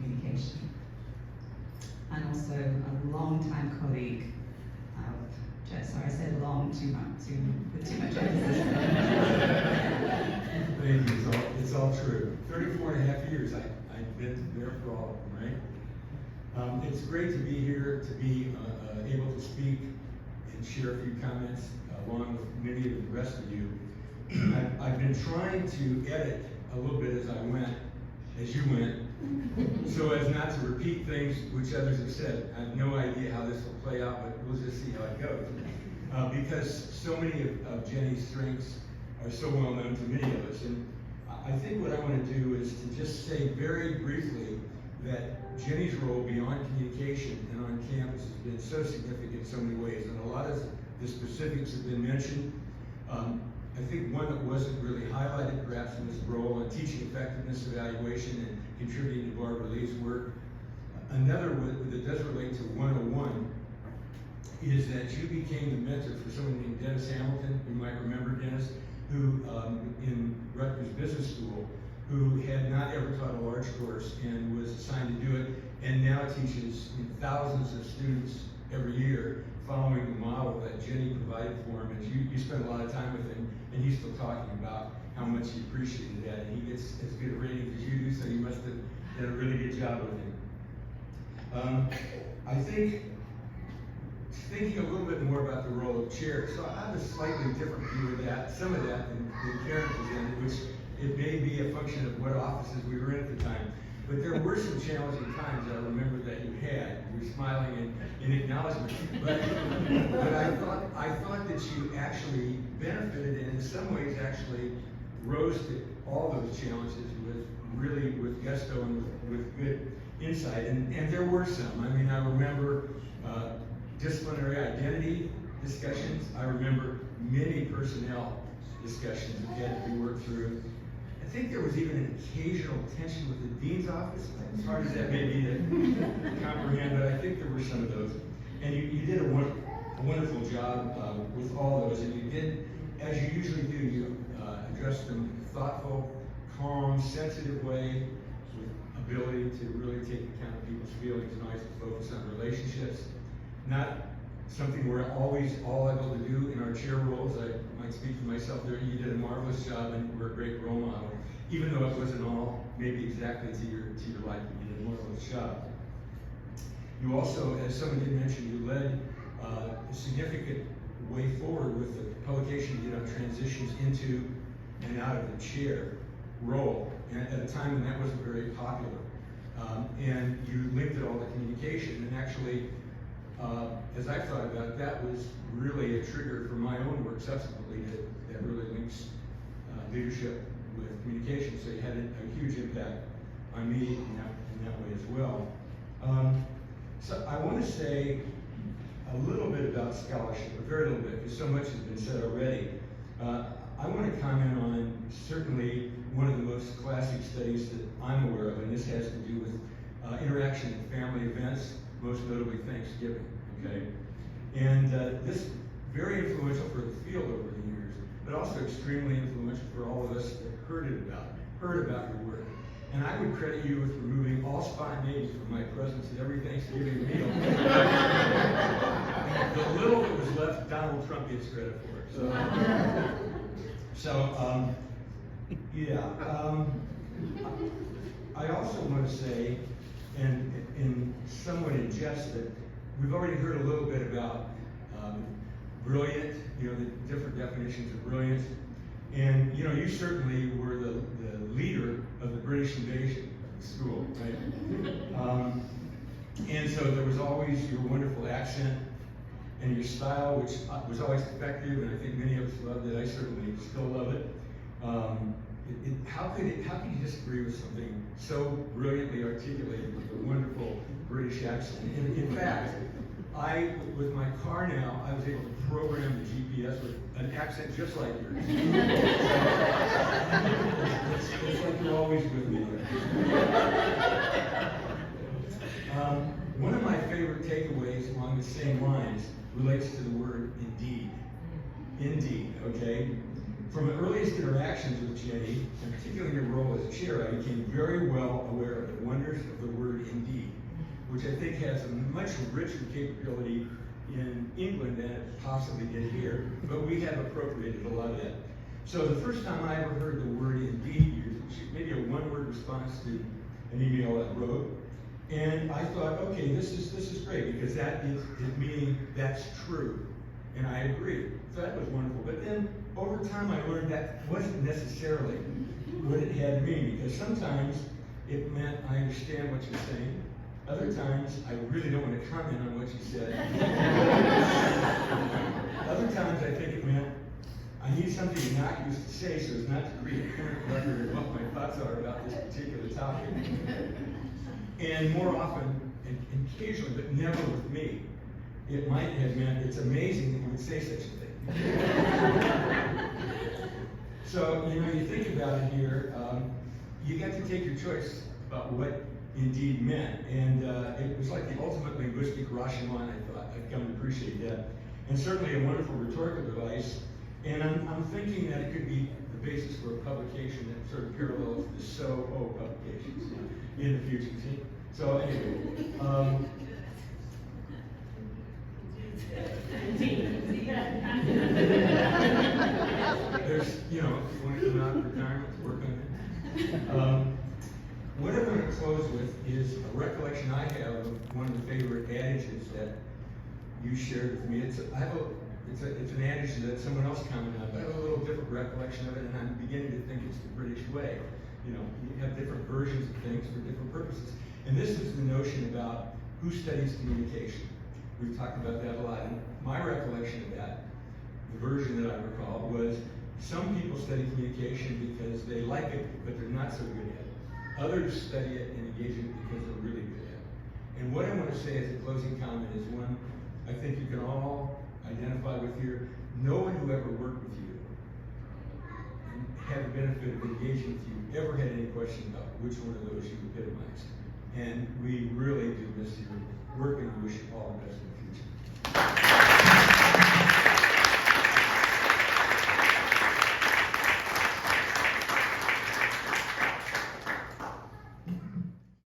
communication. And also a long-time colleague of Jess. Sorry, I said long with too much emphasis. Thank you. It's all true. 34 and a half years I've been there for all of them, right? It's great to be here, to be able to speak and share a few comments along with many of the rest of you. I've been trying to edit a little bit as you went, so as not to repeat things which others have said. I have no idea how this will play out, but we'll just see how it goes. Because so many of Jenny's strengths are so well known to many of us. And I think what I want to do is to just say very briefly that Jenny's role beyond communication and on campus has been so significant in so many ways. And a lot of the specifics have been mentioned. I think one that wasn't really highlighted perhaps in this role on teaching effectiveness evaluation and contributing to Barbara Lee's work. Another that does relate to 101 is that you became the mentor for someone named Dennis Hamilton. You might remember Dennis, who in Rutgers Business School, who had not ever taught a large course and was assigned to do it, and now teaches thousands of students every year, following the model that Jenny provided for him. And you spent a lot of time with him, and he's still talking about how much he appreciated that. And he gets as good a rating as you do, so you must have done a really good job with him. I think, thinking a little bit more about the role of chair, so I have a slightly different view of that, some of that than Karen presented, which it may be a function of what offices we were in at the time. But there were some challenging times I remember that you had. You were smiling in acknowledgement. But I thought that you actually benefited and in some ways actually rose to all those challenges with gusto and with good insight. And there were some. I mean, I remember disciplinary identity discussions. I remember many personnel discussions that had to be worked through. I think there was even an occasional tension with the dean's office, as hard as that may be to comprehend, but I think there were some of those. And you did a wonderful job with all those, and you did, as you usually do, you addressed them in a thoughtful, calm, sensitive way, with ability to really take account of people's feelings and always focus on relationships. Not something we're always all able to do in our chair roles. I might speak for myself there. You did a marvelous job and were a great role model. Even though it wasn't all maybe exactly to your liking, you did a marvelous job. You also, as someone did mention, you led a significant way forward with the publication you did on transitions into and out of the chair role, and at a time when that wasn't very popular. And you linked it all to communication, and actually, as I thought about it, that was really a trigger for my own work subsequently that really links leadership with communication. So you had a huge impact on me in that way as well. So I want to say a little bit about scholarship, a very little bit, because so much has been said already. I want to comment on certainly one of the most classic studies that I'm aware of, and this has to do with interaction at family events, most notably Thanksgiving, okay? And this very influential for the field over the years, but also extremely influential for all of us that heard about your work. And I would credit you with removing all spot names from my presence at every Thanksgiving meal. The little that was left, Donald Trump gets credit for it. I also want to say, and in somewhat in jest, that we've already heard a little bit about brilliant, the different definitions of brilliance. And you certainly were the leader of the British invasion school, right? And so there was always your wonderful accent and your style, which was always effective, and I think many of us loved it. I certainly still love it. How could you disagree with something so brilliantly articulated with a wonderful British accent? In fact, with my car now, I was able to program the GPS with an accent just like yours. It's like you're always with me there. One of my favorite takeaways along the same lines relates to the word indeed. Indeed, okay? From the earliest interactions with Jenny, and particularly your role as chair, I became very well aware of the wonders of the word indeed, which I think has a much richer capability in England than it possibly did here, but we have appropriated a lot of that. So the first time I ever heard the word indeed used, maybe a one-word response to an email I wrote, and I thought, okay, this is great, because that is meaning that's true, and I agree. So that was wonderful. But then over time I learned that wasn't necessarily what it had to mean, because sometimes it meant I understand what you're saying. Other times I really don't want to comment on what you said. Other times I think it meant I need something innocuous to say so as not to create a current record of what my thoughts are about this particular topic. And more often, and occasionally, but never with me, it might have meant it's amazing that you would say such a thing. So, you think about it here, you got to take your choice about what indeed meant. And it was like the ultimate linguistic Rashomon, I thought. I've come to appreciate that. And certainly a wonderful rhetorical device. And I'm thinking that it could be the basis for a publication that sort of parallels the So-O publications in the future. See? So anyway, there's, if you want to come out of retirement to work on it. What I'm going to close with is a recollection I have of one of the favorite adages that you shared with me. It's an adage that someone else commented on, but I have a little different recollection of it, and I'm beginning to think it's the British way. You have different versions of things for different purposes. And this is the notion about who studies communication. We've talked about that a lot, and my recollection of that, the version that I recall, was some people study communication because they like it, but they're not so good at it. Others study it and engage in it because they're really good at it. And what I want to say as a closing comment is one I think you can all identify with here. No one who ever worked with you and had the benefit of engaging with you ever had any question about which one of those you epitomized. And we really do miss your work, and we wish you all the best in the future.